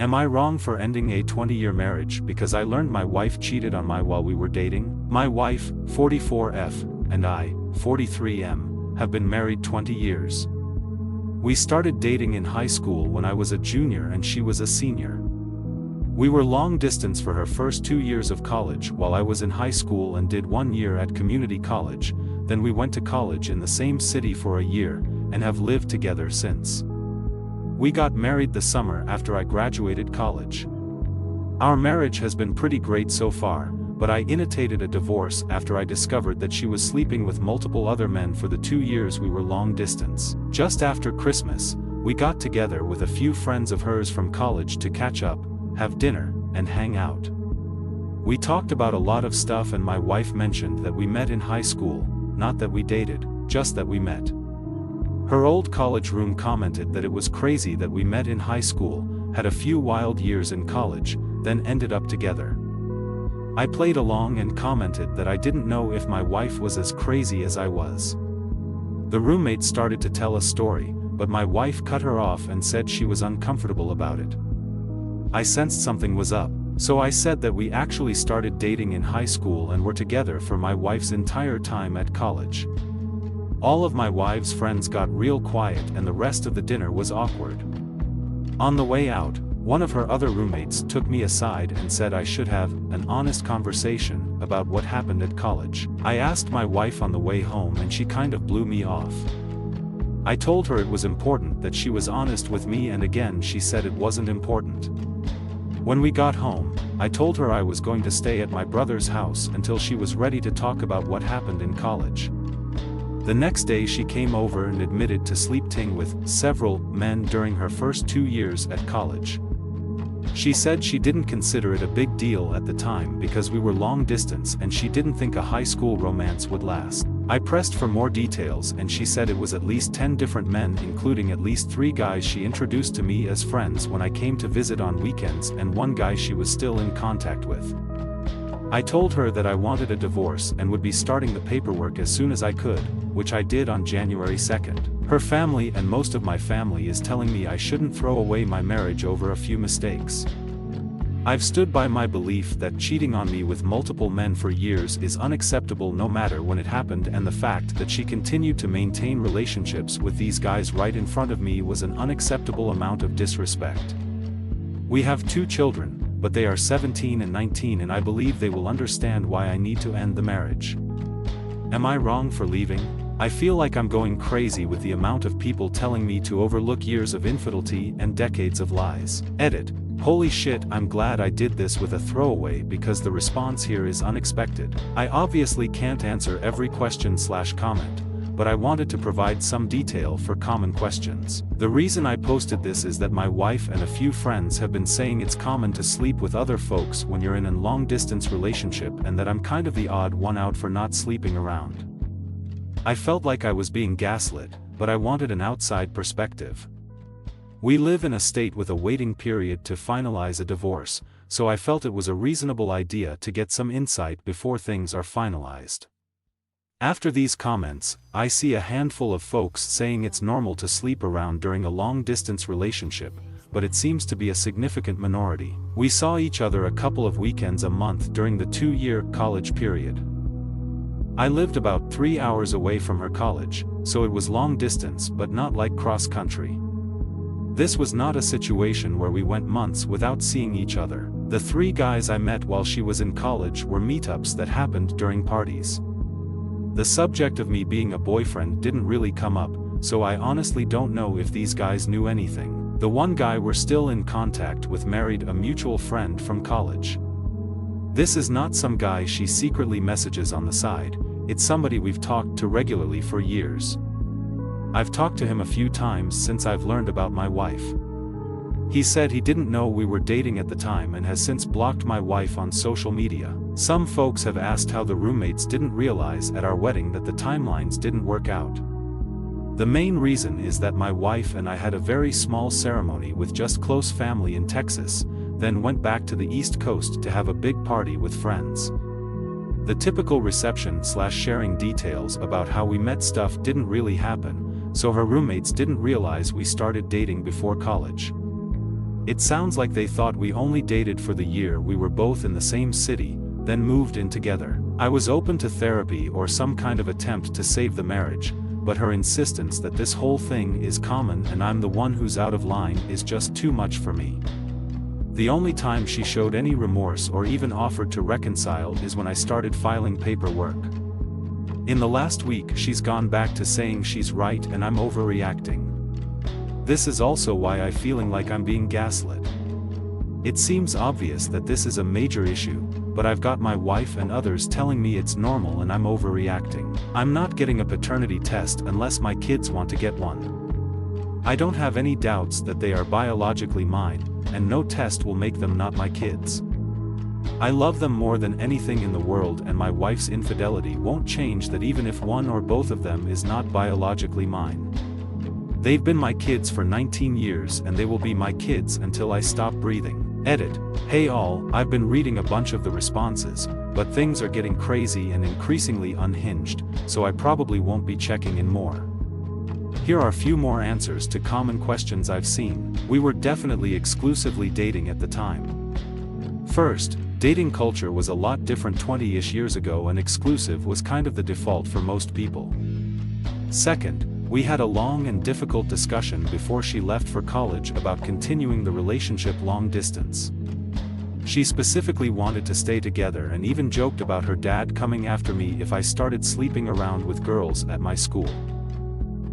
Am I wrong for ending a 20-year marriage because I learned my wife cheated on me while we were dating? My wife, 44F, and I, 43M, have been married 20 years. We started dating in high school when I was a junior and she was a senior. We were long distance for her first 2 years of college while I was in high school and did 1 year at community college, then we went to college in the same city for a year, and have lived together since. We got married the summer after I graduated college. Our marriage has been pretty great so far, but I initiated a divorce after I discovered that she was sleeping with multiple other men for the 2 years we were long distance. Just after Christmas, we got together with a few friends of hers from college to catch up, have dinner, and hang out. We talked about a lot of stuff and my wife mentioned that we met in high school, not that we dated, just that we met. Her old college room commented that it was crazy that we met in high school, had a few wild years in college, then ended up together. I played along and commented that I didn't know if my wife was as crazy as I was. The roommate started to tell a story, but my wife cut her off and said she was uncomfortable about it. I sensed something was up, so I said that we actually started dating in high school and were together for my wife's entire time at college. All of my wife's friends got real quiet and the rest of the dinner was awkward. On the way out, one of her other roommates took me aside and said I should have an honest conversation about what happened at college. I asked my wife on the way home and she kind of blew me off. I told her it was important that she was honest with me and again she said it wasn't important. When we got home, I told her I was going to stay at my brother's house until she was ready to talk about what happened in college. The next day she came over and admitted to sleeping with several men during her first 2 years at college. She said she didn't consider it a big deal at the time because we were long distance and she didn't think a high school romance would last. I pressed for more details and she said it was at least 10 different men including at least 3 guys she introduced to me as friends when I came to visit on weekends and 1 guy she was still in contact with. I told her that I wanted a divorce and would be starting the paperwork as soon as I could, which I did on January 2nd. Her family and most of my family is telling me I shouldn't throw away my marriage over a few mistakes. I've stood by my belief that cheating on me with multiple men for years is unacceptable no matter when it happened and the fact that she continued to maintain relationships with these guys right in front of me was an unacceptable amount of disrespect. We have 2 children, but they are 17 and 19 and I believe they will understand why I need to end the marriage. Am I wrong for leaving? I feel like I'm going crazy with the amount of people telling me to overlook years of infidelity and decades of lies. Edit. Holy shit, I'm glad I did this with a throwaway because the response here is unexpected. I obviously can't answer every question/comment, but I wanted to provide some detail for common questions. The reason I posted this is that my wife and a few friends have been saying it's common to sleep with other folks when you're in a long-distance relationship and that I'm kind of the odd one out for not sleeping around. I felt like I was being gaslit, but I wanted an outside perspective. We live in a state with a waiting period to finalize a divorce, so I felt it was a reasonable idea to get some insight before things are finalized. After these comments, I see a handful of folks saying it's normal to sleep around during a long-distance relationship, but it seems to be a significant minority. We saw each other a couple of weekends a month during the 2-year college period. I lived about 3 hours away from her college, so it was long distance but not like cross-country. This was not a situation where we went months without seeing each other. The 3 guys I met while she was in college were meetups that happened during parties. The subject of me being a boyfriend didn't really come up, so I honestly don't know if these guys knew anything. The 1 guy we're still in contact with married a mutual friend from college. This is not some guy she secretly messages on the side, it's somebody we've talked to regularly for years. I've talked to him a few times since I've learned about my wife. He said he didn't know we were dating at the time and has since blocked my wife on social media. Some folks have asked how the roommates didn't realize at our wedding that the timelines didn't work out. The main reason is that my wife and I had a very small ceremony with just close family in Texas, then went back to the East Coast to have a big party with friends. The typical reception/sharing details about how we met stuff didn't really happen, so her roommates didn't realize we started dating before college. It sounds like they thought we only dated for the year we were both in the same city, then moved in together. I was open to therapy or some kind of attempt to save the marriage, but her insistence that this whole thing is common and I'm the one who's out of line is just too much for me. The only time she showed any remorse or even offered to reconcile is when I started filing paperwork. In the last week she's gone back to saying she's right and I'm overreacting. This is also why I'm feeling like I'm being gaslit. It seems obvious that this is a major issue, but I've got my wife and others telling me it's normal and I'm overreacting. I'm not getting a paternity test unless my kids want to get one. I don't have any doubts that they are biologically mine, and no test will make them not my kids. I love them more than anything in the world, and my wife's infidelity won't change that even if one or both of them is not biologically mine. They've been my kids for 19 years and they will be my kids until I stop breathing. Edit. Hey all, I've been reading a bunch of the responses, but things are getting crazy and increasingly unhinged, so I probably won't be checking in more. Here are a few more answers to common questions I've seen. We were definitely exclusively dating at the time. First, dating culture was a lot different 20-ish years ago and exclusive was kind of the default for most people. Second, we had a long and difficult discussion before she left for college about continuing the relationship long distance. She specifically wanted to stay together and even joked about her dad coming after me if I started sleeping around with girls at my school.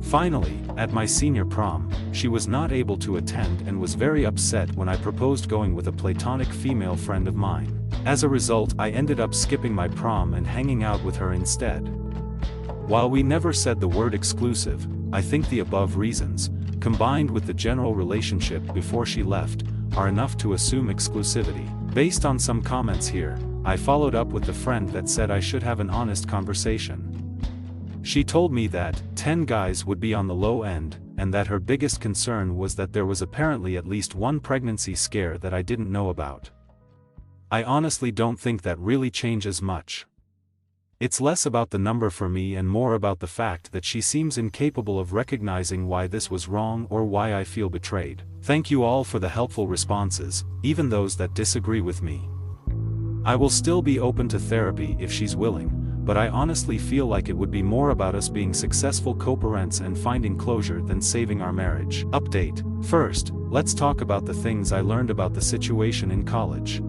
Finally, at my senior prom, she was not able to attend and was very upset when I proposed going with a platonic female friend of mine. As a result, I ended up skipping my prom and hanging out with her instead. While we never said the word exclusive, I think the above reasons, combined with the general relationship before she left, are enough to assume exclusivity. Based on some comments here, I followed up with the friend that said I should have an honest conversation. She told me that 10 guys would be on the low end, and that her biggest concern was that there was apparently at least one pregnancy scare that I didn't know about. I honestly don't think that really changes much. It's less about the number for me and more about the fact that she seems incapable of recognizing why this was wrong or why I feel betrayed. Thank you all for the helpful responses, even those that disagree with me. I will still be open to therapy if she's willing, but I honestly feel like it would be more about us being successful co-parents and finding closure than saving our marriage. Update. First, let's talk about the things I learned about the situation in college.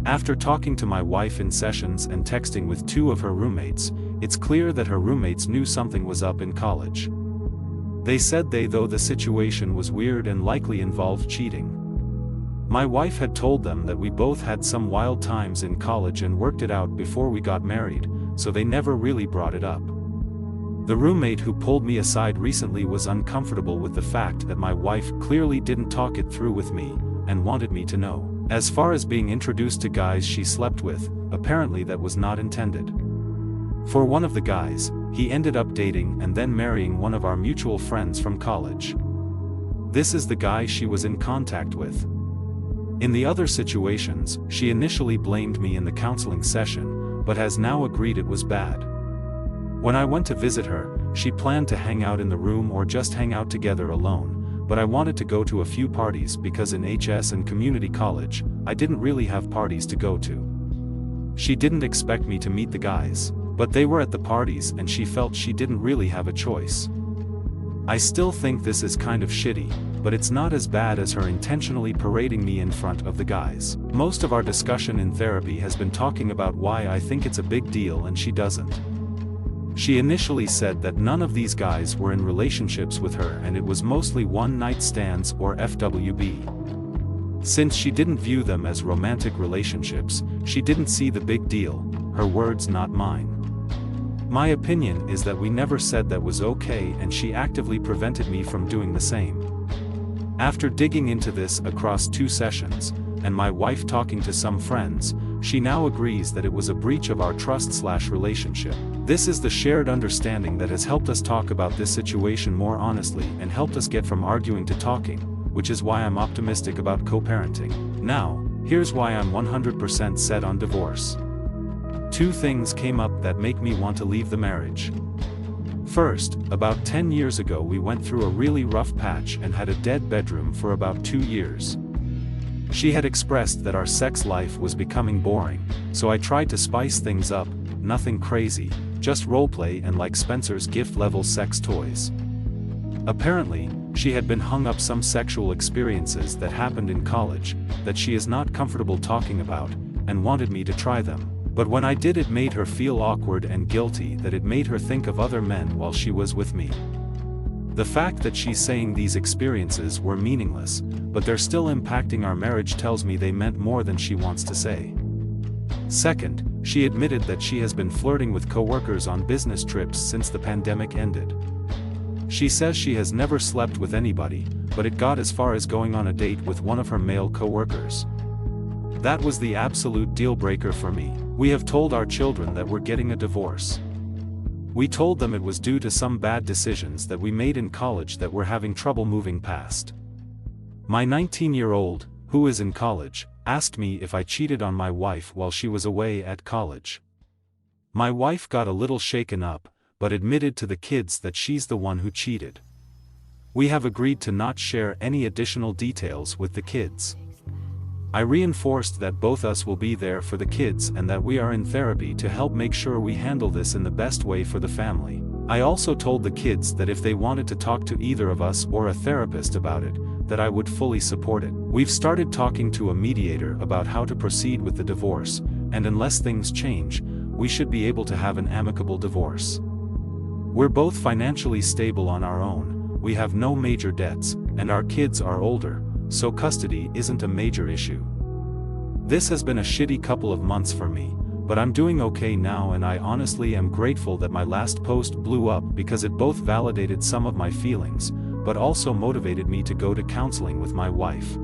After talking to my wife in sessions and texting with 2 of her roommates, it's clear that her roommates knew something was up in college. They said though the situation was weird and likely involved cheating. My wife had told them that we both had some wild times in college and worked it out before we got married, so they never really brought it up. The roommate who pulled me aside recently was uncomfortable with the fact that my wife clearly didn't talk it through with me, and wanted me to know. As far as being introduced to guys she slept with, apparently that was not intended. For one of the guys, he ended up dating and then marrying one of our mutual friends from college. This is the guy she was in contact with. In the other situations, she initially blamed me in the counseling session, but has now agreed it was bad. When I went to visit her, she planned to hang out in the room or just hang out together alone, but I wanted to go to a few parties because in HS and community college, I didn't really have parties to go to. She didn't expect me to meet the guys, but they were at the parties and she felt she didn't really have a choice. I still think this is kind of shitty, but it's not as bad as her intentionally parading me in front of the guys. Most of our discussion in therapy has been talking about why I think it's a big deal and she doesn't. She initially said that none of these guys were in relationships with her and it was mostly one-night stands or FWB. Since she didn't view them as romantic relationships, she didn't see the big deal, her words not mine. My opinion is that we never said that was okay and she actively prevented me from doing the same. After digging into this across 2 sessions, and my wife talking to some friends, she now agrees that it was a breach of our trust/relationship. This is the shared understanding that has helped us talk about this situation more honestly and helped us get from arguing to talking, which is why I'm optimistic about co-parenting. Now, here's why I'm 100% set on divorce. 2 things came up that make me want to leave the marriage. First, about 10 years ago we went through a really rough patch and had a dead bedroom for about 2 years. She had expressed that our sex life was becoming boring, so I tried to spice things up, nothing crazy, just roleplay and like Spencer's gift-level sex toys. Apparently, she had been hung up some sexual experiences that happened in college, that she is not comfortable talking about, and wanted me to try them. But when I did, it made her feel awkward and guilty, that it made her think of other men while she was with me. The fact that she's saying these experiences were meaningless, but they're still impacting our marriage, tells me they meant more than she wants to say. Second, she admitted that she has been flirting with coworkers on business trips since the pandemic ended. She says she has never slept with anybody, but it got as far as going on a date with one of her male coworkers. That was the absolute deal breaker for me. We have told our children that we're getting a divorce. We told them it was due to some bad decisions that we made in college that we're having trouble moving past. My 19-year-old, who is in college, asked me if I cheated on my wife while she was away at college. My wife got a little shaken up, but admitted to the kids that she's the one who cheated. We have agreed to not share any additional details with the kids. I reinforced that both us will be there for the kids and that we are in therapy to help make sure we handle this in the best way for the family. I also told the kids that if they wanted to talk to either of us or a therapist about it, that I would fully support it. We've started talking to a mediator about how to proceed with the divorce, and unless things change, we should be able to have an amicable divorce. We're both financially stable on our own, we have no major debts, and our kids are older, so custody isn't a major issue. This has been a shitty couple of months for me, but I'm doing okay now, and I honestly am grateful that my last post blew up because it both validated some of my feelings, but also motivated me to go to counseling with my wife.